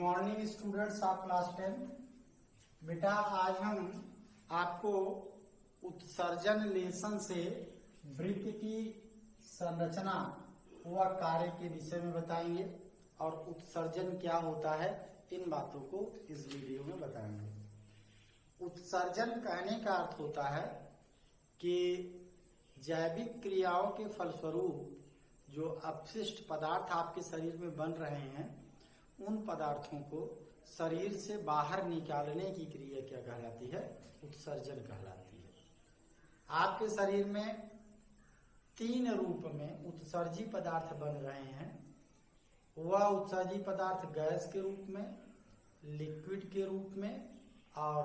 Good morning students of class 10। बेटा आज हम आपको उत्सर्जन लेसन से वृक्क की संरचना व कार्य के विषय में बताएंगे और उत्सर्जन क्या होता है इन बातों को इस वीडियो में बताएंगे। उत्सर्जन कहने का अर्थ होता है कि जैविक क्रियाओं के फलस्वरूप जो अपशिष्ट पदार्थ आपके शरीर में बन रहे हैं उन पदार्थों को शरीर से बाहर निकालने की क्रिया क्या कहलाती है? उत्सर्जन कहलाती है। आपके शरीर में 3 रूप में उत्सर्जी पदार्थ बन रहे हैं। वह उत्सर्जी पदार्थ गैस के रूप में, लिक्विड के रूप में और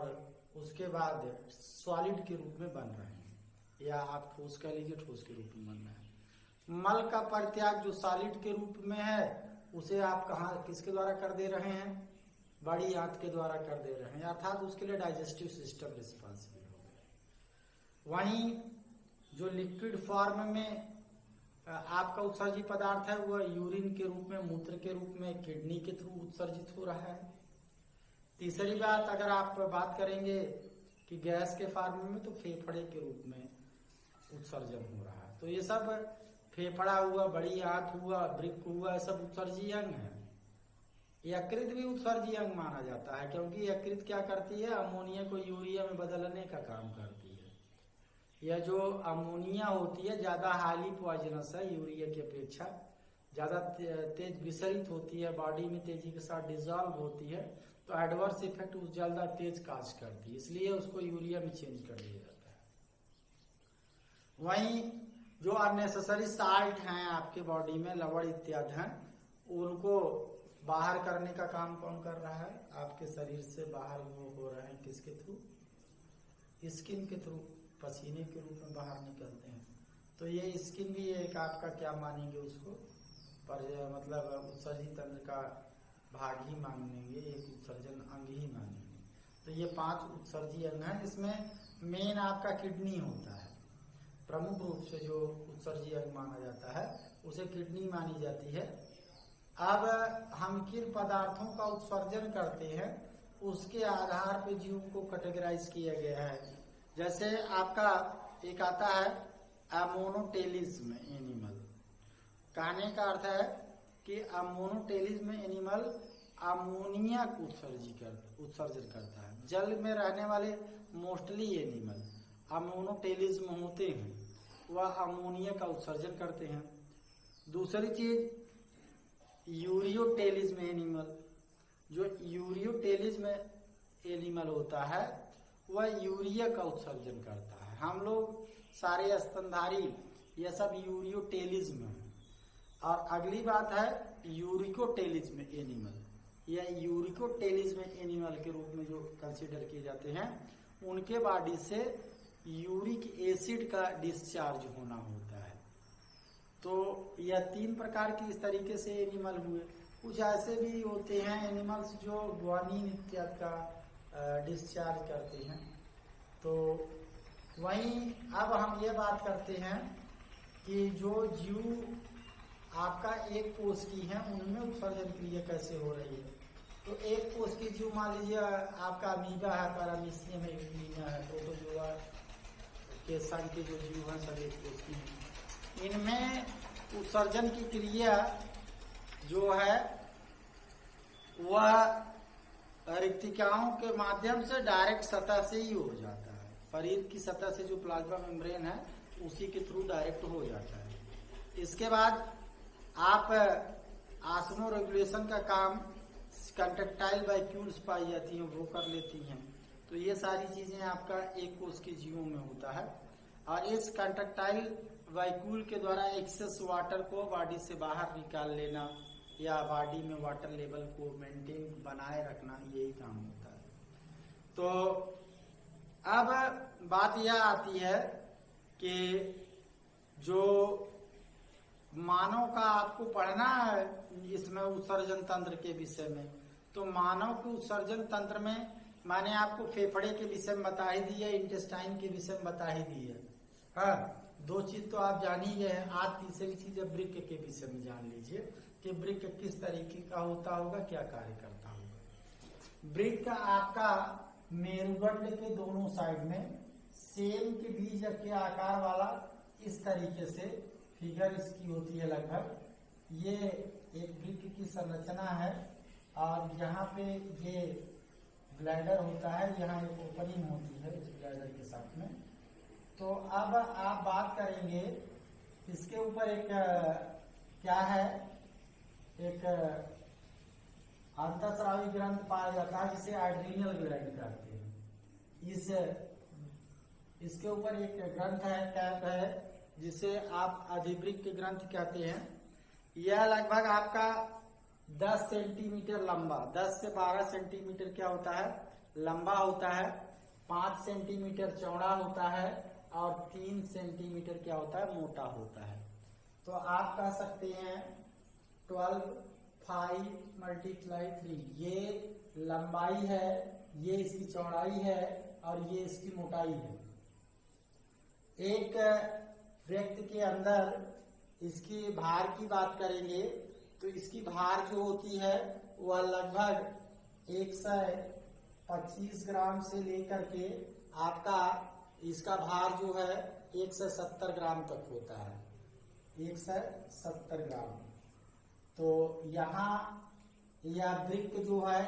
उसके बाद सॉलिड के रूप में बन रहे हैं, या आप ठोस कह लीजिए, ठोस के रूप में बन रहे हैं। मल का परित्याग जो सॉलिड के रूप में है उसे आप किसके द्वारा कर दे रहे हैं? बड़ी आंत के द्वारा कर दे रहे हैं, अर्थात उसके लिए डाइजेस्टिव सिस्टम रिस्पॉन्सिबल हो गया। वहीं जो लिक्विड फॉर्म में आपका उत्सर्जी पदार्थ है वह यूरिन के रूप में, मूत्र के रूप में, किडनी के थ्रू उत्सर्जित हो रहा है। तीसरी बात, अगर आप बात करेंगे कि गैस के फॉर्म में, तो फेफड़े के रूप में उत्सर्जन हो रहा है। तो ये सब फेफड़ा हुआ, बड़ी आंत हुआ, वृक्क हुआ, सब उत्सर्जी अंग है। यकृत भी उत्सर्जी अंग माना जाता है, क्योंकि यकृत क्या करती है? अमोनिया को यूरिया में बदलने का काम करती है। यह जो अमोनिया होती है ज्यादा हाईली पॉइजनस है, यूरिया की अपेक्षा ज्यादा तेज विसरित होती है, बॉडी में तेजी के साथ डिजॉल्व होती है, तो एडवर्स इफेक्ट उस ज्यादा तेज काज करती है, इसलिए उसको यूरिया में चेंज कर दिया जाता है। वहीं जो अननेसेसरी साल्ट हैं आपके बॉडी में, लवण इत्यादि हैं, उनको बाहर करने का काम कौन कर रहा है? आपके शरीर से बाहर वो हो रहे हैं किसके थ्रू? स्किन के थ्रू, पसीने के रूप में बाहर निकलते हैं। तो ये स्किन भी एक आपका क्या मानेंगे उसको? पर मतलब उत्सर्जी तंत्र का भाग ही मानेंगे, एक उत्सर्जन अंग ही मानेंगे। तो ये 5 उत्सर्जी अंग हैं। इसमें मेन आपका किडनी होता है, प्रमुख रूप से जो उत्सर्जी अंग माना जाता है उसे किडनी मानी जाती है। अब हम किन पदार्थों का उत्सर्जन करते हैं उसके आधार पर जीव को कैटेगराइज किया गया है। जैसे आपका एक आता है अमोनोटेलिज्म एनिमल। कहने का अर्थ है कि अमोनोटेलिज्म एनिमल अमोनिया को उत्सर्जन करता है। जल में रहने वाले मोस्टली एनिमल अमोनोटेलिज्म होते हैं, वह अमोनिया का उत्सर्जन करते हैं। दूसरी चीज यूरियोटेलिज्म एनिमल। जो यूरियोटेलिज्म एनिमल होता है वह यूरिया का उत्सर्जन करता है। हम लोग सारे स्तनधारी यह सब यूरियोटेलिज्म है। और अगली बात है यूरिकोटेलिज्म एनिमल। यह यूरिकोटेलिज्म एनिमल के रूप में जो कंसीडर किए जाते हैं, उनके बॉडी से यूरिक एसिड का डिस्चार्ज होना होता है। तो यह 3 प्रकार की इस तरीके से एनिमल हुए। कुछ ऐसे भी होते हैं एनिमल्स जो ग्वानिन इत्यादि का डिस्चार्ज करते हैं। तो वहीं अब हम ये बात करते हैं कि जो जीव आपका एक कोष की है उनमें उत्सर्जन क्रिया कैसे हो रही है। तो एक कोष की जीव मान लीजिए आपका अमीबा है, पैरामीशियम है, प्रोटोजोआ के संघ के जो जीव हैं सब एक कोष की हैं। इनमें उत्सर्जन की क्रिया जो है वह रिक्तिकाओं के माध्यम से डायरेक्ट सतह से ही हो जाता है। शरीर की सतह से जो प्लाज्मा मेम्ब्रेन है उसी के थ्रू डायरेक्ट हो जाता है। इसके बाद आप आसनो रेगुलेशन का काम कंट्रेक्टाइल वैक्यूल्स पाई जाती हैं वो कर लेती हैं। तो ये सारी चीजें आपका एक कोष के जीवों में होता है। और इस कंट्रेक्टाइल वैक्यूल के द्वारा एक्सेस वाटर को बॉडी से बाहर निकाल लेना या बॉडी में वाटर लेवल को मेंटेन बनाए रखना, यही काम होता है। तो अब बात यह आती है कि जो मानव का आपको पढ़ना है इसमें उत्सर्जन तंत्र के विषय में, तो मानव के उत्सर्जन तंत्र में मैंने आपको फेफड़े के विषय में बता ही दी है, इंटेस्टाइन के विषय में बता ही दी है। हाँ, 2 चीज तो आप जान ही गए हैं। आज तीसरी चीज है वृक्क के विषय में जान लीजिए कि वृक्क किस तरीके का होता होगा, क्या कार्य करता होगा। वृक्क आपका मेरुदंड के दोनों साइड में सेम के बीज के आकार वाला इस तरीके से फिगर इसकी होती है लगभग। ये एक वृक्क की संरचना है और यहाँ पे ये ब्लैडर होता है, यहाँ एक ओपनिंग होती है इस ब्लैडर के साथ में। तो अब आप बात करेंगे इसके ऊपर एक क्या है, एक अंतःस्रावी ग्रंथ पाया जाता है जिसे एड्रीनल ग्लैंड कहते हैं। इसके ऊपर एक ग्रंथ है, कैप है, जिसे आप अधिवृक्क ग्रंथ कहते हैं। यह लगभग आपका 10 सेंटीमीटर लंबा, 10 से 12 सेंटीमीटर क्या होता है, लंबा होता है, 5 सेंटीमीटर चौड़ा होता है और 3 सेंटीमीटर क्या होता है, मोटा होता है। तो आप कह सकते हैं 12 5 × 3, ये लंबाई है, ये इसकी चौड़ाई है और ये इसकी मोटाई है। एक व्यक्ति के अंदर इसकी भार की बात करेंगे तो इसकी भार जो होती है वह लगभग 125 ग्राम से लेकर के आपका इसका भार जो है 170 ग्राम तक होता है, 170 ग्राम। तो यहाँ यह वृक्क जो है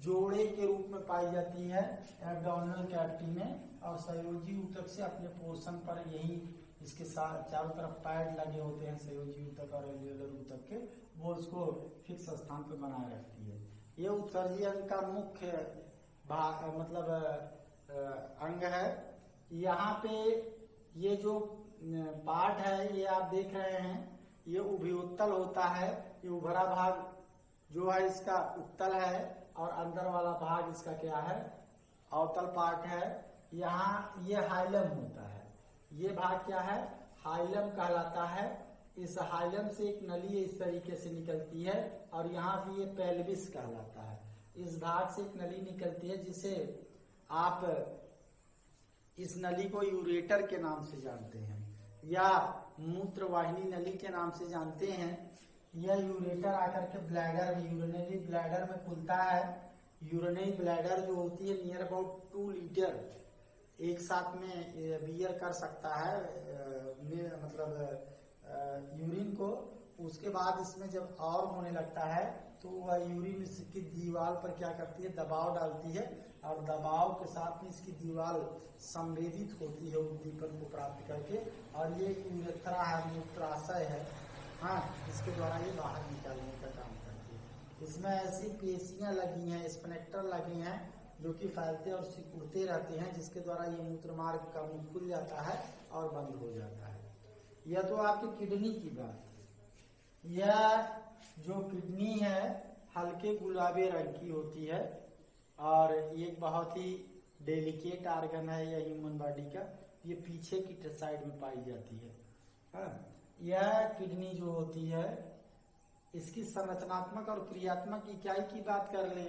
जोड़े के रूप में पाई जाती है एब्डोमिनल कैविटी में, और संयोजी ऊतक से अपने पोर्शन पर यही इसके साथ चारों तरफ पैड लगे होते हैं संयोजी ऊतक और एल्वियोलर ऊतक के, वो इसको फिक्स स्थान पर बनाए रखती है। ये उत्सर्जी अंग का मुख्य मतलब अंग है। यहाँ पे ये जो पार्ट है ये आप देख रहे हैं, ये उभयोत्तल होता है। ये उभरा भाग जो है इसका उत्तल है और अंदर वाला भाग इसका क्या है, अवतल पार्ट है। यहाँ ये हाइलम होता है, ये भाग क्या है, हाइलम कहलाता है। इस हाइलम से एक नली इस तरीके से निकलती है और यहाँ भी ये पेल्विस कहलाता है। इस भाग से एक नली निकलती है जिसे आप इस नली को यूरेटर के नाम से जानते हैं या मूत्रवाहिनी नली के नाम से जानते हैं। यह यूरेटर आकर के ब्लैडर में, यूरिनरी ब्लैडर में खुलता है। यूरिनरी ब्लैडर जो होती है नियर अबाउट 2 लीटर एक साथ में बियर कर सकता है, मतलब यूरिन को। उसके बाद इसमें जब और होने लगता है तो वह यूरिन इसकी दीवार पर क्या करती है, दबाव डालती है और दबाव के साथ में इसकी दीवार संवेदित होती है उद्दीपन को प्राप्त करके, और ये यूरेथ्रा है, मूत्राशय है, हाँ, इसके द्वारा ये बाहर निकालने का काम करती है। इसमें ऐसी पेशियां लगी हैं, स्फिनेक्टर लगे हैं जो कि फैलते और सिकुड़ते रहते हैं, जिसके द्वारा ये मूत्र मार्ग का मुंह खुल जाता है और बंद हो जाता है। यह तो आपकी किडनी की बात है। यह जो किडनी है हल्के गुलाबी रंग की होती है और ये बहुत ही डेलिकेट ऑर्गन है यह ह्यूमन बॉडी का। ये पीछे की साइड में पाई जाती है। हाँ? यह किडनी जो होती है इसकी संरचनात्मक और क्रियात्मक इकाई की बात कर ले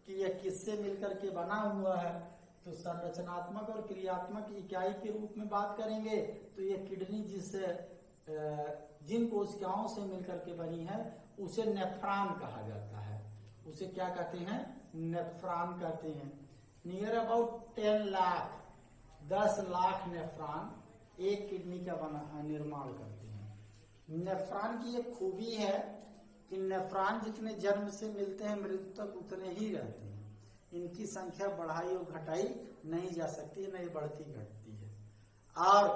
कि यह किससे मिलकर के बना हुआ है, तो संरचनात्मक और क्रियात्मक इकाई के रूप में बात करेंगे तो यह किडनी जिन कोशिकाओं से मिलकर के बनी है उसे नेफ्रॉन कहा जाता है। उसे क्या कहते हैं, नेफ्रॉन कहते हैं। Near about 10 lakh 10 lakh nephron एक किडनी का निर्माण करते हैं। नेफ्रॉन की एक खूबी है कि नेफ्रॉन जितने जन्म से मिलते हैं मृत्यु तक उतने ही रहते हैं। इनकी संख्या बढ़ाई और घटाई नहीं जा सकती, नहीं बढ़ती घटती है। और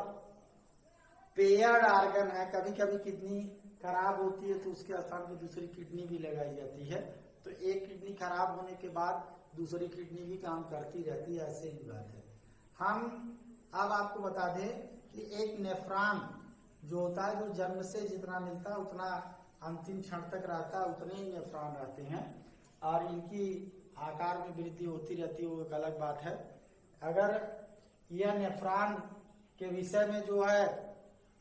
पेयर्ड ऑर्गन है, कभी कभी किडनी खराब होती है तो उसके स्थान पर दूसरी किडनी भी लगाई जाती है, तो एक किडनी खराब होने के बाद दूसरी किडनी भी काम करती रहती है, ऐसे ही बात है। हम अब आपको बता दें कि एक नेफ्रॉन जो होता है, जो जन्म से जितना मिलता है उतना अंतिम क्षण तक रहता है, उतने ही नेफ्रॉन रहते हैं और इनकी आकार में वृद्धि होती रहती है, वो एक अलग बात है। अगर यह नेफ्रॉन के विषय में जो है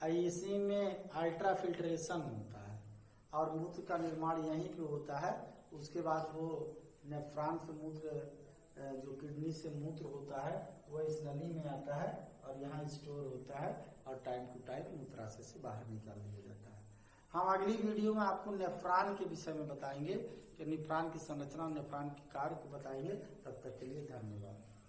इसी में अल्ट्रा फिल्ट्रेशन होता है और मूत्र का निर्माण यहीं पे होता है। उसके बाद वो नेफ्रॉन से मूत्र जो किडनी से मूत्र होता है वह इस नली में आता है और यहाँ स्टोर होता है और टाइम टू टाइम मूत्राशय से बाहर निकाल दिया जाता है। हम अगली वीडियो में आपको नेफ्रॉन के विषय में बताएंगे कि नेफ्रॉन की संरचना, नेफ्रॉन के कार्य को बताएंगे। तब तक के लिए धन्यवाद।